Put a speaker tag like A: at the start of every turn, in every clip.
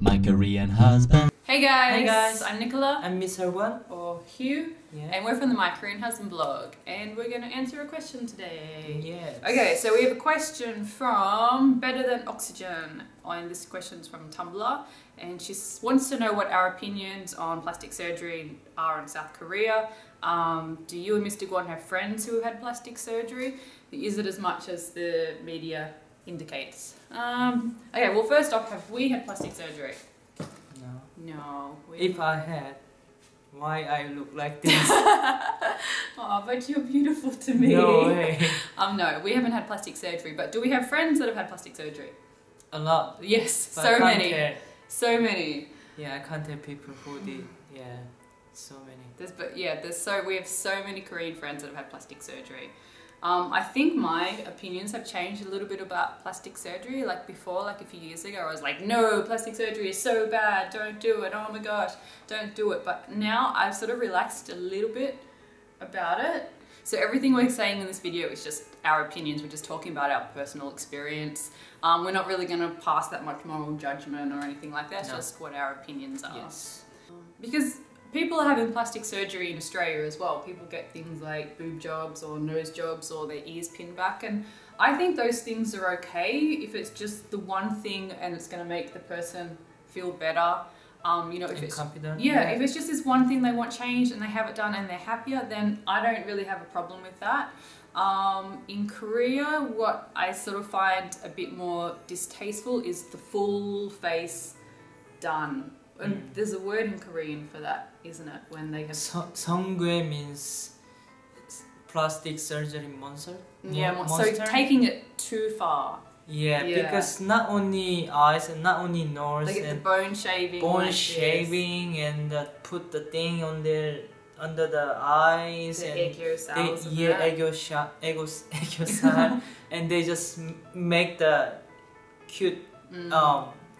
A: My Korean husband.
B: Hey guys!
C: Hey guys.
B: I'm Nicola.
C: I'm Mr. One.
B: Or Hugh.
C: Yeah.
B: And we're from the My Korean Husband blog. And we're going to answer a question today.
C: Yes.
B: Okay, so we have a question from Better Than Oxygen. And this question's from Tumblr. And she wants to know what our opinions on plastic surgery are in South Korea. Do you and Mr. Gwon have friends who have had plastic surgery? Is it as much as the media indicates? Okay, well first off, have we had plastic surgery?
C: No.
B: No.
C: If I had, why I look like this?
B: Oh, but you're beautiful to me.
C: No way.
B: No, we haven't had plastic surgery, but do we have friends that have had plastic surgery?
C: A lot.
B: Yes,
C: But I
B: so
C: can't
B: many.
C: tell.
B: So many.
C: Yeah, I can't tell people who did. Yeah, so many.
B: We have so many Korean friends that have had plastic surgery. I think my opinions have changed a little bit about plastic surgery. Like before, like a few years ago, I was like, no, plastic surgery is so bad, don't do it, oh my gosh, don't do it. But now I've sort of relaxed a little bit about it. So everything we're saying in this video is just our opinions. We're just talking about our personal experience. We're not really going to pass that much moral judgment or anything like that. It's just what our opinions are.
C: Yes.
B: Because people are having plastic surgery in Australia as well. People get things like boob jobs or nose jobs or their ears pinned back. And I think those things are okay if it's just the one thing and it's going to make the person feel better. You know, if it's
C: confident.
B: yeah, if it's just this one thing they want changed and they have it done and they're happier, then I don't really have a problem with that. In Korea, what I sort of find a bit more distasteful is the full face done. And there's a word in Korean for that, isn't it? When they have
C: 성괴 means plastic surgery monster.
B: so
C: monster?
B: taking it too far.
C: Yeah,
B: Yeah.
C: because not only eyes and not only nose
B: They get the
C: and
B: bone shaving.
C: bone
B: like this.
C: shaving and put the thing on their under the eyes
B: The
C: and
B: egg cells. and
C: yeah,
B: that.
C: 애교살 and they just make the cute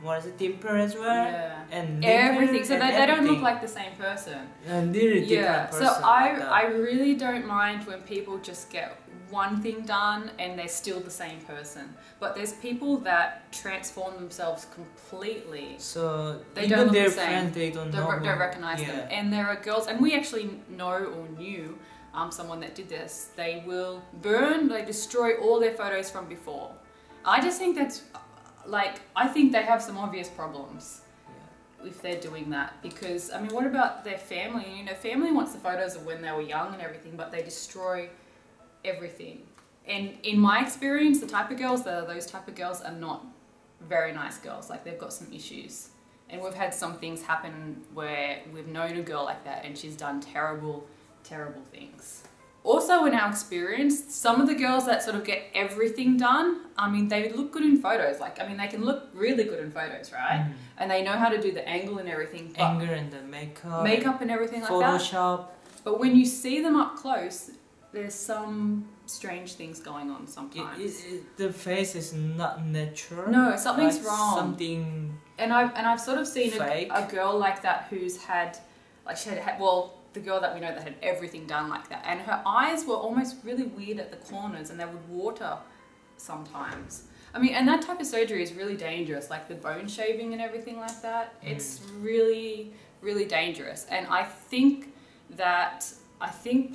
C: what is it, dimple as well,
B: Yeah.
C: and
B: Everything, so
C: and
B: they don't look
C: everything.
B: like the same person.
C: A really different
B: Yeah,
C: person.
B: so
C: like that.
B: I really don't mind when people just get one thing done and they're still the same person. But there's people that transform themselves completely.
C: So
B: They
C: even
B: don't look
C: their
B: the same.
C: friends, they don't know.
B: Don't recognize
C: yeah.
B: them. And there are girls, and we actually know or knew someone that did this. They will burn, they destroy all their photos from before. I just think that's, like, I think they have some obvious problems if they're doing that, because I mean, what about their family? You know, family wants the photos of when they were young and everything, but they destroy everything. And in my experience, the type of girls that are those type of girls are not very nice girls. Like, they've got some issues, and we've had some things happen where we've known a girl like that and she's done terrible things. Also, in our experience, some of the girls that sort of get everything done, I mean, they look good in photos. Like, I mean, they can look really good in photos, right? And they know how to do the angle and everything.
C: Anger and the
B: makeup and everything like that.
C: Photoshop.
B: But when you see them up close, there's some strange things going on sometimes.
C: The face is not natural.
B: No, something's
C: like
B: wrong.
C: Something.
B: And I've sort of seen
C: Fake.
B: a girl like that who's had, like, she had, well, the girl that we know that had everything done like that, and her eyes were almost really weird at the corners and they would water sometimes. I mean, and that type of surgery is really dangerous, like the bone shaving and everything like that. It's really, really dangerous. And I think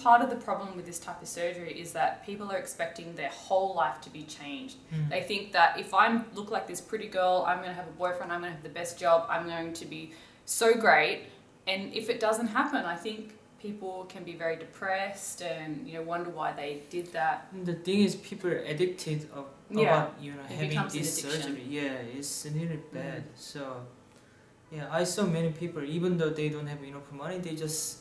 B: part of the problem with this type of surgery is that people are expecting their whole life to be changed. They think that if I look like this pretty girl, I'm going to have a boyfriend, I'm going to have the best job, I'm going to be so great. And if it doesn't happen, I think people can be very depressed and, you know, wonder why they did that.
C: The thing is, people are addicted about having this surgery. Yeah, it's really bad. So yeah, I saw many people, even though they don't have enough money, they just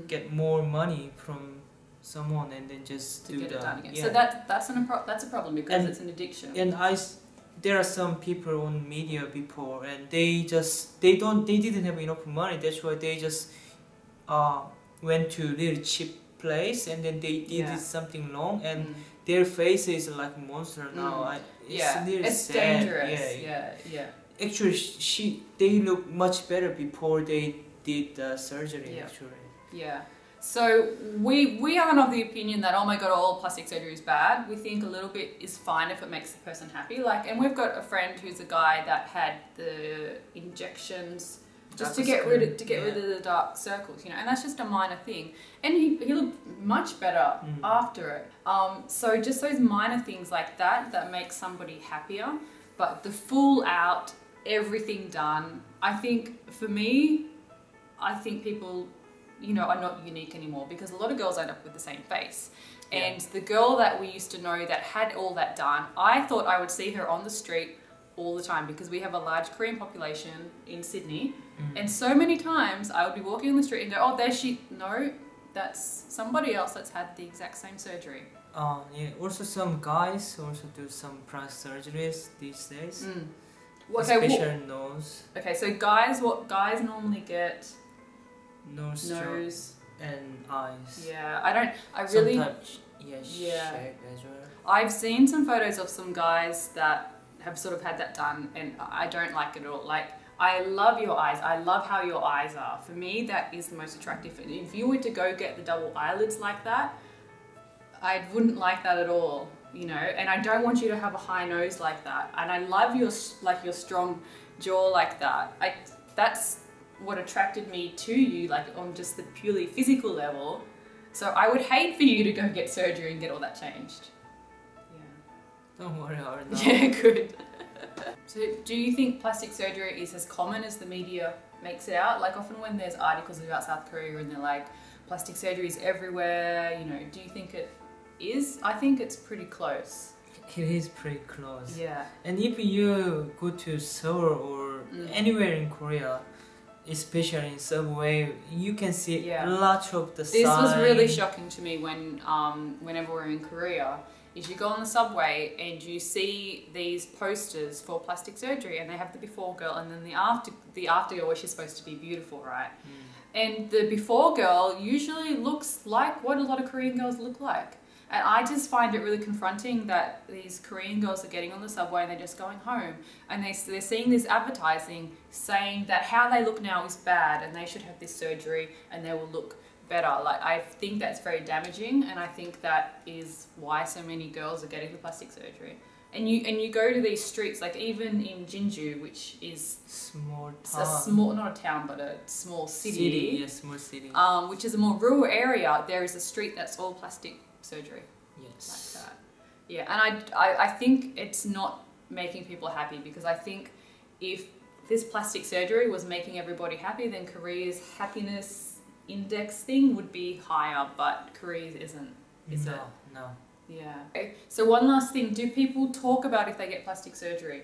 C: get more money from someone and then just do
B: get it done again.
C: Yeah.
B: So that's a problem because it's an addiction.
C: And there are some people on media before, and they didn't have enough money. That's why they just went to really cheap place and then they did something wrong, and their face is like monster now. It's sad.
B: Dangerous. Yeah.
C: Actually, they look much better before they did the surgery. Actually.
B: Yeah. So we aren't of the opinion that, oh my god, all plastic surgery is bad. We think a little bit is fine if it makes the person happy. Like, and we've got a friend who's a guy that had the injections just to get rid of the dark circles, you know, and that's just a minor thing. And he looked much better after it. So just those minor things like that make somebody happier. But the full out, everything done, I think for me, I think people, you know, are not unique anymore, because a lot of girls end up with the same face.
C: Yeah.
B: And the girl that we used to know that had all that done, I thought I would see her on the street all the time, because we have a large Korean population in Sydney. And so many times I would be walking on the street and go, oh, there's she. No, that's somebody else that's had the exact same surgery.
C: Yeah. Also, some guys also do some plastic surgeries these days.
B: Okay,
C: Special nose.
B: Okay, so guys, what guys normally get?
C: Nose and eyes.
B: Yeah, I really.
C: Sometimes, shape as well.
B: I've seen some photos of some guys that have sort of had that done, and I don't like it at all. Like, I love your eyes. I love how your eyes are. For me, that is the most attractive. If you were to go get the double eyelids like that, I wouldn't like that at all, you know. And I don't want you to have a high nose like that. And I love your strong jaw like that. That's what attracted me to you, like on just the purely physical level. So I would hate for you to go get surgery and get all that changed. Yeah.
C: Don't worry, Arna.
B: Yeah, good. So do you think plastic surgery is as common as the media makes it out? Like, often when there's articles about South Korea and they're like, plastic surgery is everywhere, you know, do you think it is? I think it's pretty close.
C: It is pretty close.
B: Yeah.
C: And if you go to Seoul or anywhere in Korea, especially in subway, you can see lots of the
B: This
C: sign.
B: was really shocking to me when whenever we're in Korea. Is you go on the subway and you see these posters for plastic surgery, and they have the before girl and then the after girl, where she's supposed to be beautiful, right? And the before girl usually looks like what a lot of Korean girls look like. And I just find it really confronting that these Korean girls are getting on the subway and they're just going home, and they're seeing this advertising saying that how they look now is bad and they should have this surgery and they will look better. Like, I think that's very damaging, and I think that is why so many girls are getting the plastic surgery. And you go to these streets, like even in Jinju, which is
C: small town.
B: Not a town, but a small city.
C: Yes, small city.
B: Which is a more rural area. There is a street that's all plastic surgery.
C: Yes.
B: Like that. Yeah, and I think it's not making people happy, because I think if this plastic surgery was making everybody happy, then Korea's happiness index thing would be higher, but Korea's isn't, is it?
C: No.
B: Yeah. Okay. So one last thing, do people talk about if they get plastic surgery?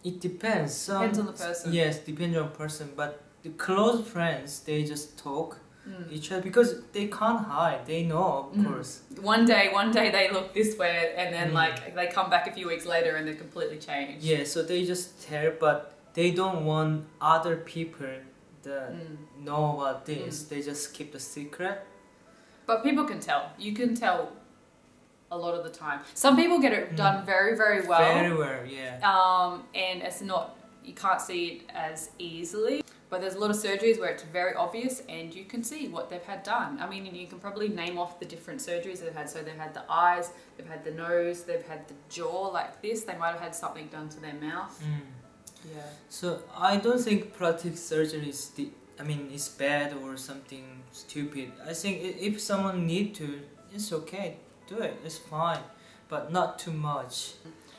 C: It depends.
B: Depends on the person.
C: Yes, depends on the person, but the close friends, they just talk each other because they can't hide. They know, of course.
B: One day they look this way, and then like they come back a few weeks later and they're completely changed.
C: Yeah, so they just tell, but they don't want other people to know about this. They just keep the secret.
B: But people can tell. You can tell a lot of the time. Some people get it done very, very well.
C: Very well, yeah.
B: And it's not, you can't see it as easily. But there's a lot of surgeries where it's very obvious and you can see what they've had done. I mean, you can probably name off the different surgeries they've had. So they've had the eyes, they've had the nose, they've had the jaw like this. They might have had something done to their mouth. Yeah.
C: So I don't think plastic surgery is is bad or something stupid. I think if someone need to, it's okay, do it. It's fine, but not too much.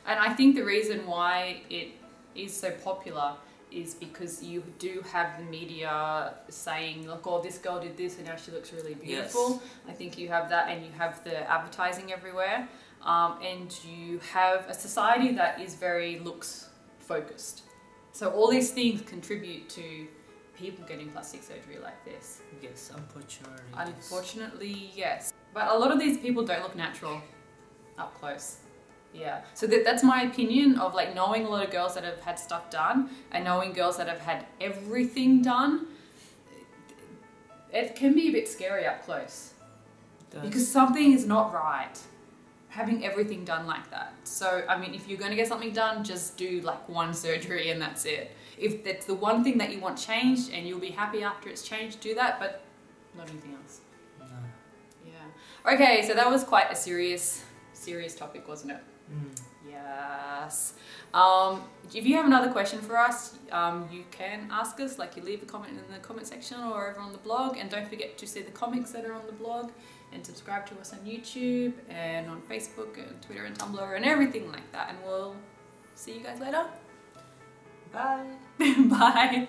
B: And I think the reason why it is so popular is because you do have the media saying, look, oh, this girl did this and now she looks really beautiful. Yes. I think you have that, and you have the advertising everywhere, and you have a society that is very looks focused. So all these things contribute to people getting plastic surgery like this.
C: Yes, unfortunately.
B: Unfortunately, yes. But a lot of these people don't look natural up close. Yeah. So that's my opinion of like knowing a lot of girls that have had stuff done and knowing girls that have had everything done. It can be a bit scary up close. Because something is not right having everything done like that. So, I mean, if you're going to get something done, just do like one surgery and that's it. If that's the one thing that you want changed and you'll be happy after it's changed, do that. But Not anything else.
C: No.
B: Yeah. Okay, so that was quite a serious topic, wasn't it?
C: Mm.
B: Yes. If you have another question for us, you can ask us. Like, you leave a comment in the comment section or over on the blog, and don't forget to see the comics that are on the blog, and subscribe to us on YouTube and on Facebook and Twitter and Tumblr and everything like that. And we'll see you guys later.
C: Bye.
B: Bye.